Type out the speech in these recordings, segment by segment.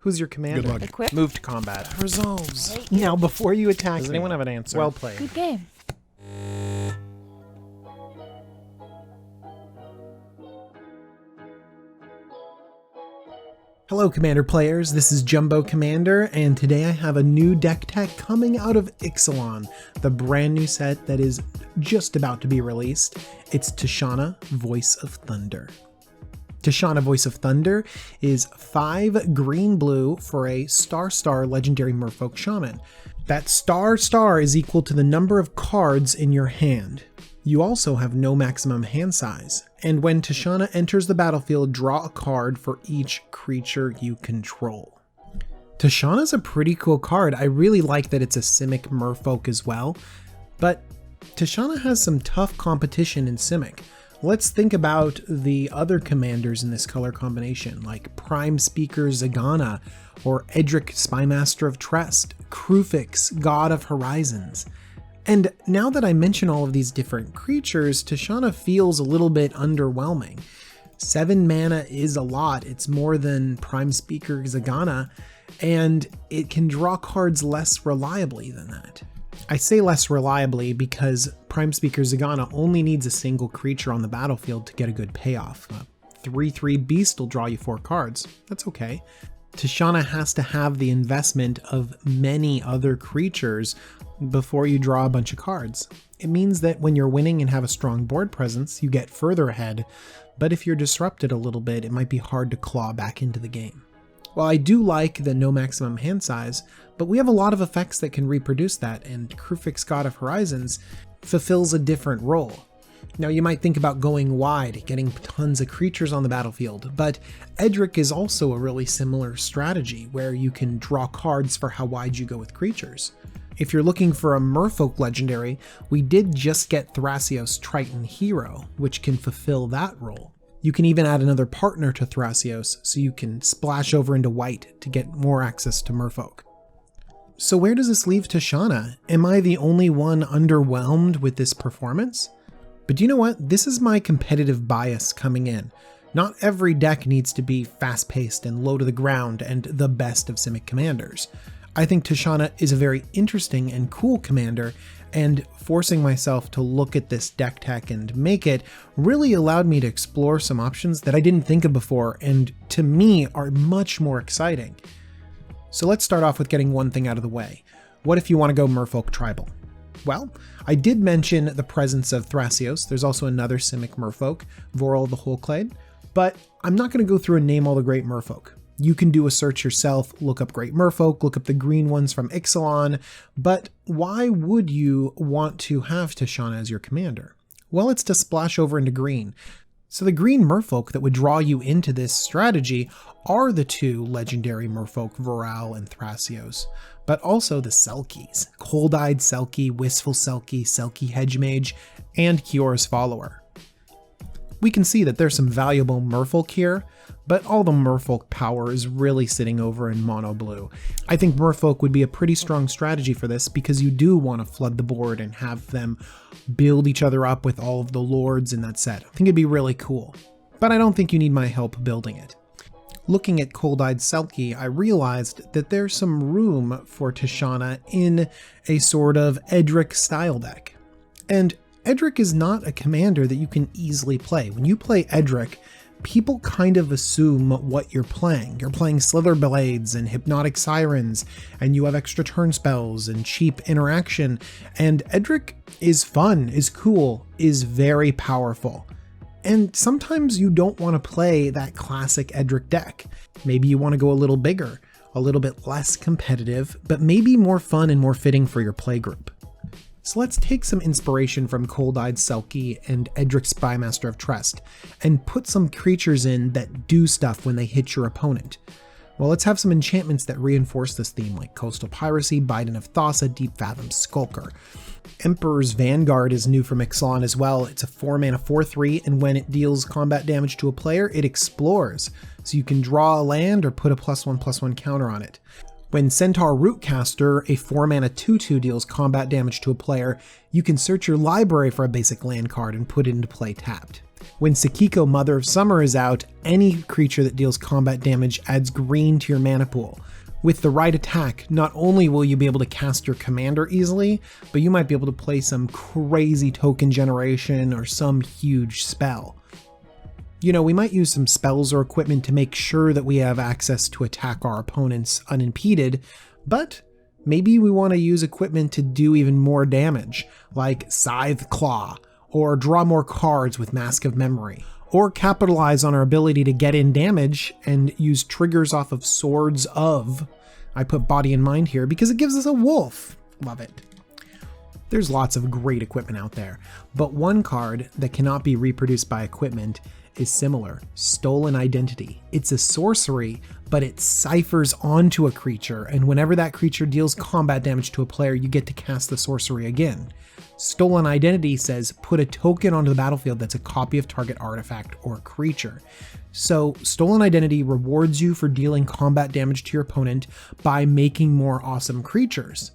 Who's your commander? Good luck. Equip. Move to combat. Resolves. Now, before you attack Does me, anyone have an answer? well played. Good game. Hello, Commander players. This is Jumbo Commander, and today I have a new deck tech coming out of Ixalan, the brand new set that is just about to be released. It's Tishanna, Voice of Thunder. Tishanna, Voice of Thunder is 5 green-blue for a star legendary Merfolk shaman. That star is equal to the number of cards in your hand. You also have no maximum hand size, and when Tishanna enters the battlefield, draw a card for each creature you control. Tishanna's a pretty cool card. I really like that it's a simic Merfolk as well, but Tishanna has some tough competition in simic. Let's think about the other commanders in this color combination, like Prime Speaker Zagana, or Edric, Spymaster of Trest, Krufix, God of Horizons. And now that I mention all of these different creatures, Tishanna feels a little bit underwhelming. 7 mana is a lot, it's more than Prime Speaker Zagana, and it can draw cards less reliably than that. I say less reliably because Prime Speaker Zagana only needs a single creature on the battlefield to get a good payoff. A 3/3 beast will draw you 4 cards, that's okay. Tishanna has to have the investment of many other creatures before you draw a bunch of cards. It means that when you're winning and have a strong board presence, you get further ahead, but if you're disrupted a little bit, it might be hard to claw back into the game. While I do like the no maximum hand size, but we have a lot of effects that can reproduce that, and Krufix, God of Horizons fulfills a different role. Now you might think about going wide, getting tons of creatures on the battlefield, but Edric is also a really similar strategy where you can draw cards for how wide you go with creatures. If you're looking for a Merfolk legendary, we did just get Thrasios Triton Hero, which can fulfill that role. You can even add another partner to Thrasios, so you can splash over into white to get more access to Merfolk. So where does this leave Tishanna? Am I the only one underwhelmed with this performance? But do you know what? This is my competitive bias coming in. Not every deck needs to be fast-paced and low to the ground and the best of simic commanders. I think Tishanna is a very interesting and cool commander, and forcing myself to look at this deck tech and make it really allowed me to explore some options that I didn't think of before and to me are much more exciting. So let's start off with getting one thing out of the way. What if you want to go Merfolk Tribal? Well, I did mention the presence of Thrasios. There's also another simic Merfolk, Vorel the Wholeclade, but I'm not going to go through and name all the great Merfolk. You can do a search yourself, look up great Merfolk, look up the green ones from Ixalan, but why would you want to have Tishanna as your commander? Well, it's to splash over into green. So the green Merfolk that would draw you into this strategy are the 2 legendary Merfolk, Vorel and Thrasios, but also the Selkies, Cold-Eyed Selkie, Wistful Selkie, Selkie Hedgemage, and Kior's Follower. We can see that there's some valuable Merfolk here, but all the Merfolk power is really sitting over in mono blue. I think Merfolk would be a pretty strong strategy for this because you do want to flood the board and have them build each other up with all of the lords in that set. I think it'd be really cool, but I don't think you need my help building it. Looking at Cold-Eyed Selkie, I realized that there's some room for Tishanna in a sort of Edric style deck. And Edric is not a commander that you can easily play. When you play Edric, people kind of assume what you're playing. You're playing Slither Blades and Hypnotic Sirens, and you have extra turn spells and cheap interaction. And Edric is fun, is cool, is very powerful. And sometimes you don't want to play that classic Edric deck. Maybe you want to go a little bigger, a little bit less competitive, but maybe more fun and more fitting for your playgroup. So let's take some inspiration from Cold-Eyed Selkie and Edric Spymaster of Trest, and put some creatures in that do stuff when they hit your opponent. Well, let's have some enchantments that reinforce this theme, like Coastal Piracy, Bidon of Thassa, Deep Fathom Skulker. Emperor's Vanguard is new from Ixalan as well. It's a 4-mana 4/3, and when it deals combat damage to a player, it explores. So you can draw a land or put a +1/+1 counter on it. When Centaur Rootcaster, a 4-mana 2/2 deals combat damage to a player, you can search your library for a basic land card and put it into play tapped. When Sakiko, Mother of Summer is out, any creature that deals combat damage adds green to your mana pool. With the right attack, not only will you be able to cast your commander easily, but you might be able to play some crazy token generation or some huge spell. You know, we might use some spells or equipment to make sure that we have access to attack our opponents unimpeded, but maybe we want to use equipment to do even more damage, like Scythe Claw, or draw more cards with Mask of Memory, or capitalize on our ability to get in damage and use triggers off of Swords of. I put Body and Mind here because it gives us a wolf. Love it. There's lots of great equipment out there, but one card that cannot be reproduced by equipment is similar, Stolen Identity. It's a sorcery, but it ciphers onto a creature, and whenever that creature deals combat damage to a player, you get to cast the sorcery again. Stolen Identity says put a token onto the battlefield that's a copy of target artifact or creature. So Stolen Identity rewards you for dealing combat damage to your opponent by making more awesome creatures.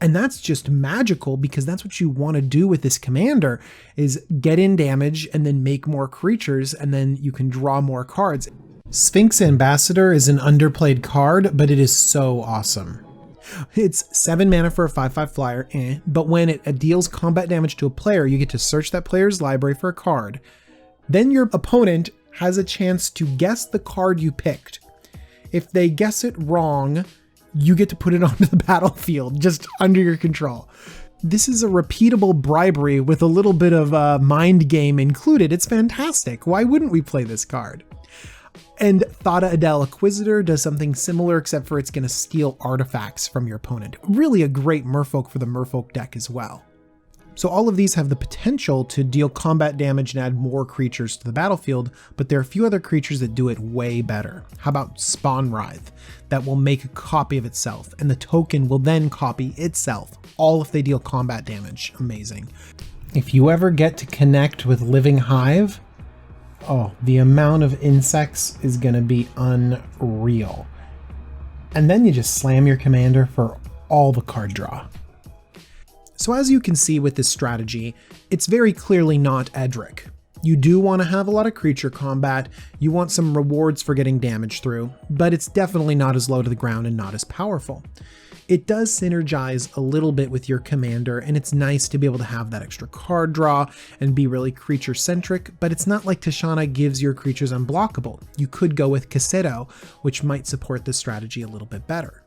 And that's just magical because that's what you want to do with this commander, is get in damage and then make more creatures, and then you can draw more cards. Sphinx Ambassador is an underplayed card, but it is so awesome. It's 7 mana for a 5/5 flyer, but when it deals combat damage to a player, you get to search that player's library for a card. Then your opponent has a chance to guess the card you picked. If they guess it wrong, you get to put it onto the battlefield, just under your control. This is a repeatable bribery with a little bit of a mind game included. It's fantastic. Why wouldn't we play this card? And Thada Adel Acquisitor does something similar, except for it's going to steal artifacts from your opponent. Really a great Merfolk for the Merfolk deck as well. So all of these have the potential to deal combat damage and add more creatures to the battlefield, but there are a few other creatures that do it way better. How about Spawn Writhe? That will make a copy of itself, and the token will then copy itself, all if they deal combat damage. Amazing. If you ever get to connect with Living Hive, oh, the amount of insects is going to be unreal. And then you just slam your commander for all the card draw. So as you can see with this strategy, it's very clearly not Edric. You do want to have a lot of creature combat, you want some rewards for getting damage through, but it's definitely not as low to the ground and not as powerful. It does synergize a little bit with your commander, and it's nice to be able to have that extra card draw and be really creature centric, but it's not like Tishanna gives your creatures unblockable. You could go with Cassetto, which might support this strategy a little bit better.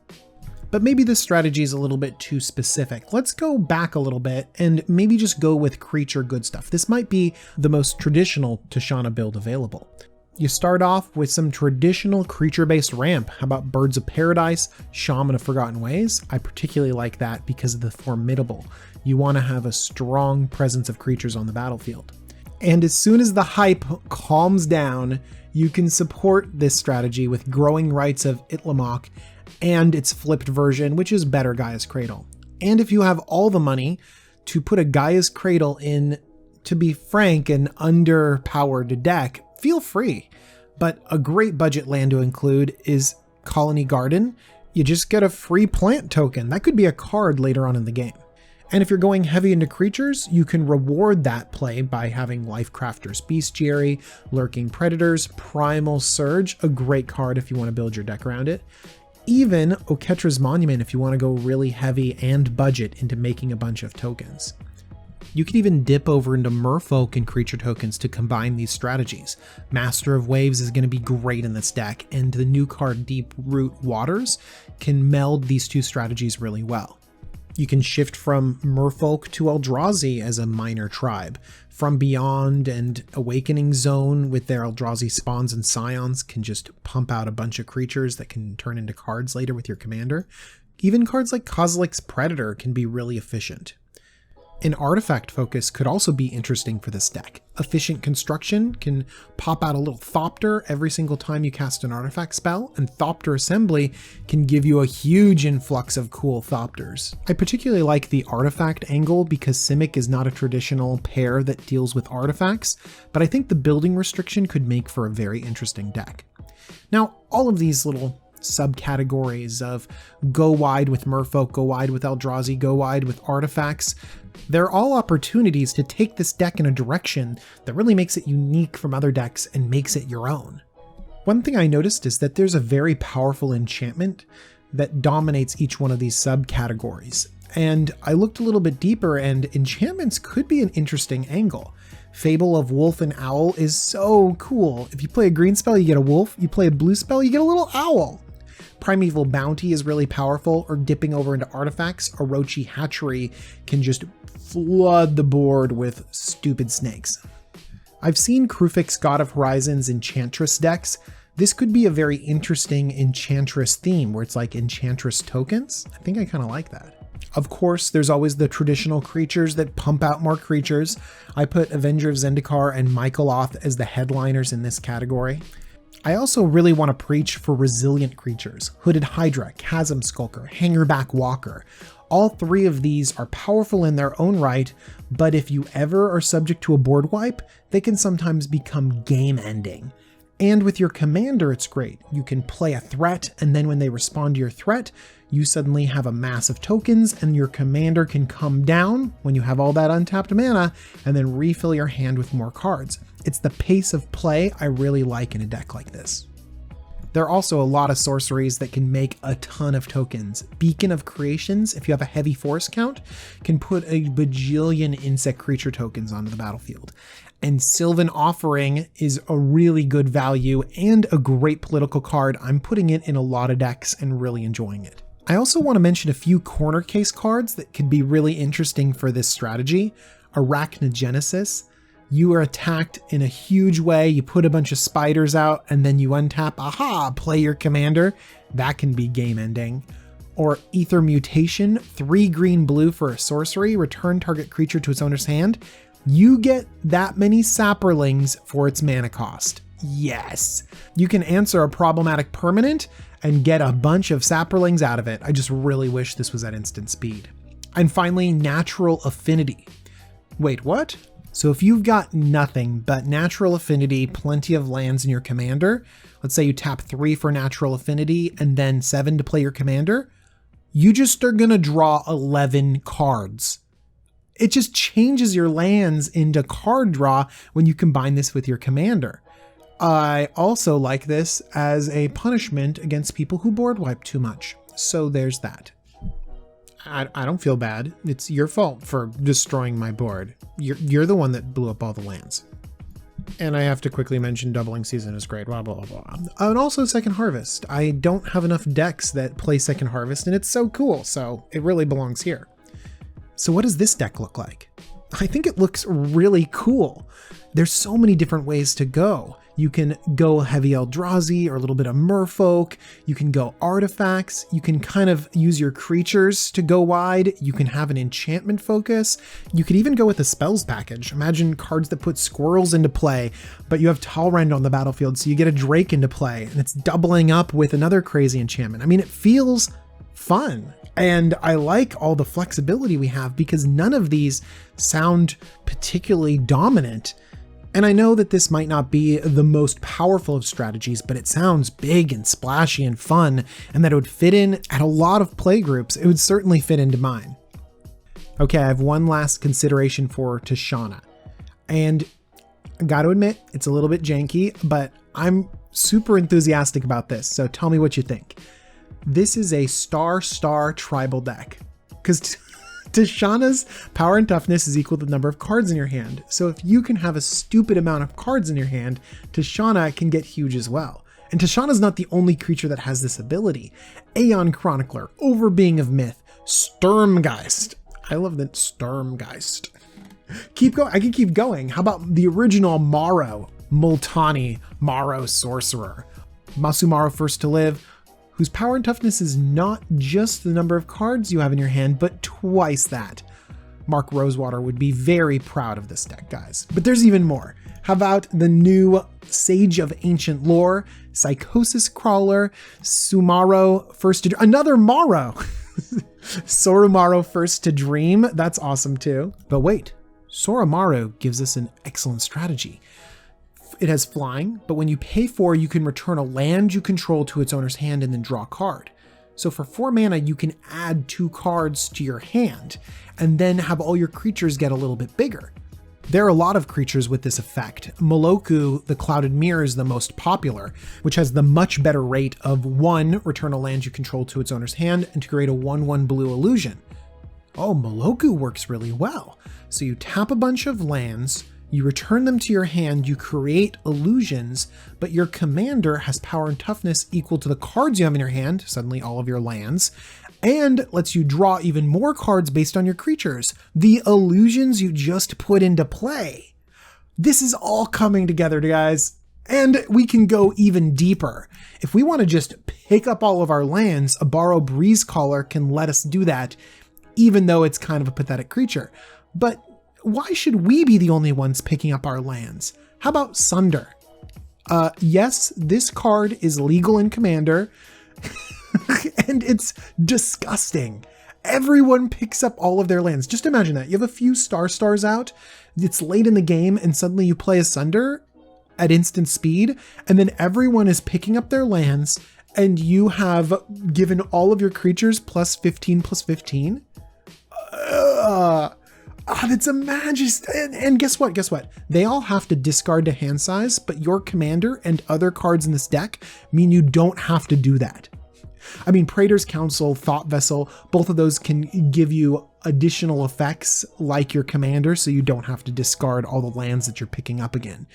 But maybe this strategy is a little bit too specific. Let's go back a little bit and maybe just go with creature good stuff. This might be the most traditional Tishanna build available. You start off with some traditional creature-based ramp. How about Birds of Paradise, Shaman of Forgotten Ways? I particularly like that because of the formidable. You want to have a strong presence of creatures on the battlefield. And as soon as the hype calms down, you can support this strategy with Growing Rights of Itlamok and its flipped version, which is better Gaia's Cradle. And if you have all the money to put a Gaia's Cradle in, to be frank, an underpowered deck, feel free. But a great budget land to include is Colony Garden. You just get a free plant token. That could be a card later on in the game. And if you're going heavy into creatures, you can reward that play by having Lifecrafter's Bestiary, Lurking Predators, Primal Surge, a great card if you want to build your deck around it. Even Oketra's Monument if you want to go really heavy and budget into making a bunch of tokens. You could even dip over into Merfolk and creature tokens to combine these strategies. Master of Waves is going to be great in this deck, and the new card Deep Root Waters can meld these two strategies really well. You can shift from Merfolk to Eldrazi as a minor tribe. From Beyond and Awakening Zone with their Eldrazi spawns and scions can just pump out a bunch of creatures that can turn into cards later with your commander. Even cards like Kozilek's Predator can be really efficient. An artifact focus could also be interesting for this deck. Efficient Construction can pop out a little Thopter every single time you cast an artifact spell, and Thopter Assembly can give you a huge influx of cool Thopters. I particularly like the artifact angle because Simic is not a traditional pair that deals with artifacts, but I think the building restriction could make for a very interesting deck. Now, all of these little subcategories of go wide with Merfolk, go wide with Eldrazi, go wide with artifacts. They're all opportunities to take this deck in a direction that really makes it unique from other decks and makes it your own. One thing I noticed is that there's a very powerful enchantment that dominates each one of these subcategories. And I looked a little bit deeper, and enchantments could be an interesting angle. Fable of Wolf and Owl is so cool. If you play a green spell, you get a wolf. You play a blue spell, you get a little owl. Primeval Bounty is really powerful, or dipping over into artifacts, Orochi Hatchery can just flood the board with stupid snakes. I've seen Krufix God of Horizons Enchantress decks. This could be a very interesting Enchantress theme where it's like Enchantress tokens. I think I kind of like that. Of course, there's always the traditional creatures that pump out more creatures. I put Avenger of Zendikar and Michaeloth as the headliners in this category. I also really want to preach for resilient creatures. Hooded Hydra, Chasm Skulker, Hangerback Walker. All three of these are powerful in their own right, but if you ever are subject to a board wipe, they can sometimes become game-ending. And with your commander, it's great. You can play a threat, and then when they respond to your threat, you suddenly have a mass of tokens, and your commander can come down when you have all that untapped mana, and then refill your hand with more cards. It's the pace of play I really like in a deck like this. There are also a lot of sorceries that can make a ton of tokens. Beacon of Creations, if you have a heavy force count, can put a bajillion insect creature tokens onto the battlefield. And Sylvan Offering is a really good value and a great political card. I'm putting it in a lot of decks and really enjoying it. I also want to mention a few corner case cards that could be really interesting for this strategy. Arachnogenesis. You are attacked in a huge way, you put a bunch of spiders out, and then you untap, aha, play your commander. That can be game ending. Or Ether Mutation, 3 green blue for a sorcery, return target creature to its owner's hand. You get that many Saprolings for its mana cost. Yes. You can answer a problematic permanent and get a bunch of Saprolings out of it. I just really wish this was at instant speed. And finally, Natural Affinity. Wait, what? So if you've got nothing but Natural Affinity, plenty of lands in your commander, let's say you tap 3 for Natural Affinity and then 7 to play your commander, you just are gonna draw 11 cards. It just changes your lands into card draw when you combine this with your commander. I also like this as a punishment against people who board wipe too much. So there's that. I don't feel bad. It's your fault for destroying my board. You're the one that blew up all the lands. And I have to quickly mention Doubling Season is great, blah, blah, blah, blah. And also Second Harvest. I don't have enough decks that play Second Harvest, and it's so cool, so it really belongs here. So what does this deck look like? I think it looks really cool. There's so many different ways to go. You can go heavy Eldrazi or a little bit of Merfolk. You can go artifacts. You can kind of use your creatures to go wide. You can have an enchantment focus. You could even go with a spells package. Imagine cards that put squirrels into play, but you have Talrend on the battlefield, so you get a Drake into play, and it's doubling up with another crazy enchantment. I mean, it feels fun. And I like all the flexibility we have because none of these sound particularly dominant. And I know that this might not be the most powerful of strategies, but it sounds big and splashy and fun, and that it would fit in at a lot of play groups. It would certainly fit into mine. Okay, I have one last consideration for Tishana. And I gotta admit, it's a little bit janky, but I'm super enthusiastic about this, so tell me what you think. This is a star tribal deck, because Tishana's power and toughness is equal to the number of cards in your hand. So if you can have a stupid amount of cards in your hand, Tishana can get huge as well. And Tishana's not the only creature that has this ability. Aeon Chronicler, Overbeing of Myth, Sturmgeist. I love that Sturmgeist. Keep going. I can keep going. How about the original Maro, Multani Maro Sorcerer, Masumaro First to Live, whose power and toughness is not just the number of cards you have in your hand, but twice that. Mark Rosewater would be very proud of this deck, guys. But there's even more. How about the new Sage of Ancient Lore, Psychosis Crawler, Sumaro First to... Another Maro! Sorumaro First to Dream. That's awesome too. But wait, Sorumaro gives us an excellent strategy. it has flying, but when you pay 4, you can return a land you control to its owner's hand and then draw a card. So for 4 mana, you can add 2 cards to your hand and then have all your creatures get a little bit bigger. There are a lot of creatures with this effect. Moloku, the Clouded Mirror, is the most popular, which has the much better rate of 1, return a land you control to its owner's hand, and to create a 1/1 blue illusion. Oh, Moloku works really well. So you tap a bunch of lands, you return them to your hand, you create illusions, but your commander has power and toughness equal to the cards you have in your hand, suddenly all of your lands, and lets you draw even more cards based on your creatures, the illusions you just put into play. This is all coming together, guys, and we can go even deeper. If we want to just pick up all of our lands, a Borrow Breeze Caller can let us do that, even though it's kind of a pathetic creature. But why should we be the only ones picking up our lands? How about Sunder? Yes, this card is legal in Commander, and it's disgusting. Everyone picks up all of their lands. Just imagine that. You have a few stars out, it's late in the game, and suddenly you play a Sunder at instant speed, and then everyone is picking up their lands, and you have given all of your creatures +15/+15. That's a majesty. And guess what? They all have to discard to hand size, but your commander and other cards in this deck mean you don't have to do that. I mean, Praetor's Council, Thought Vessel, both of those can give you additional effects like your commander, so you don't have to discard all the lands that you're picking up again.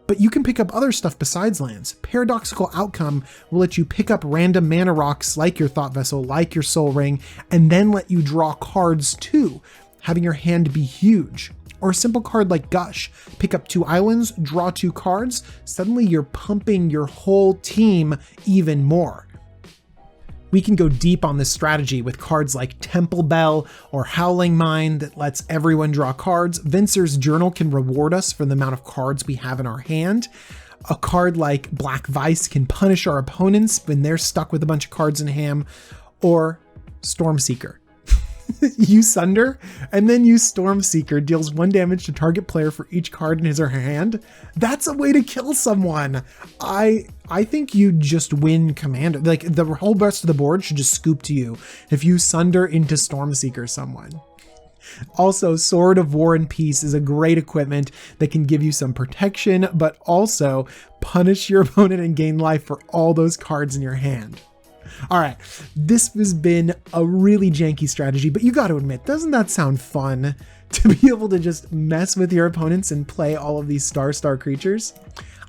But you can pick up other stuff besides lands. Paradoxical Outcome will let you pick up random mana rocks like your Thought Vessel, like your Soul Ring, and then let you draw cards too, having your hand be huge. Or a simple card like Gush, pick up 2 islands, draw 2 cards, suddenly you're pumping your whole team even more. We can go deep on this strategy with cards like Temple Bell or Howling Mine that lets everyone draw cards. Vincer's Journal can reward us for the amount of cards we have in our hand. A card like Black Vice can punish our opponents when they're stuck with a bunch of cards in hand. Or Stormseeker. Use Sunder, and then use Stormseeker, deals 1 damage to target player for each card in his or her hand. That's a way to kill someone. I think you just win Commander. Like, the whole rest of the board should just scoop to you if you Sunder into Stormseeker someone. Also, Sword of War and Peace is a great equipment that can give you some protection, but also punish your opponent and gain life for all those cards in your hand. All right, this has been a really janky strategy, but you got to admit, doesn't that sound fun to be able to just mess with your opponents and play all of these star creatures?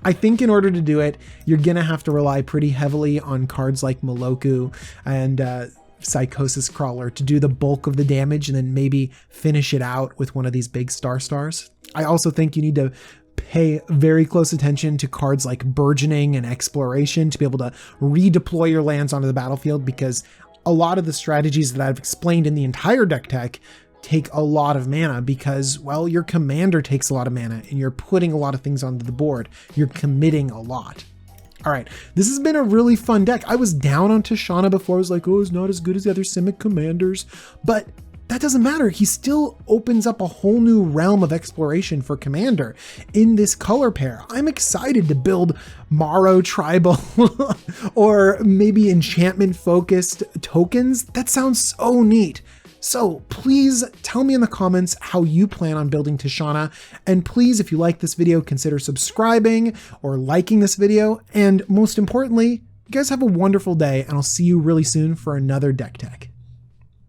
I think in order to do it, you're going to have to rely pretty heavily on cards like Moloku and Psychosis Crawler to do the bulk of the damage and then maybe finish it out with one of these big stars. I also think you need to pay very close attention to cards like Burgeoning and Exploration to be able to redeploy your lands onto the battlefield, because a lot of the strategies that I've explained in the entire deck tech take a lot of mana because, well, your commander takes a lot of mana and you're putting a lot of things onto the board. You're committing a lot. All right, this has been a really fun deck. I was down on Tishana before. I was like, oh, it's not as good as the other Simic commanders, but that doesn't matter. He still opens up a whole new realm of exploration for Commander in this color pair. I'm excited to build Morrow Tribal or maybe enchantment focused tokens. That sounds so neat. So please tell me in the comments how you plan on building Tishana. And please, if you like this video, consider subscribing or liking this video. And most importantly, you guys have a wonderful day, and I'll see you really soon for another deck tech.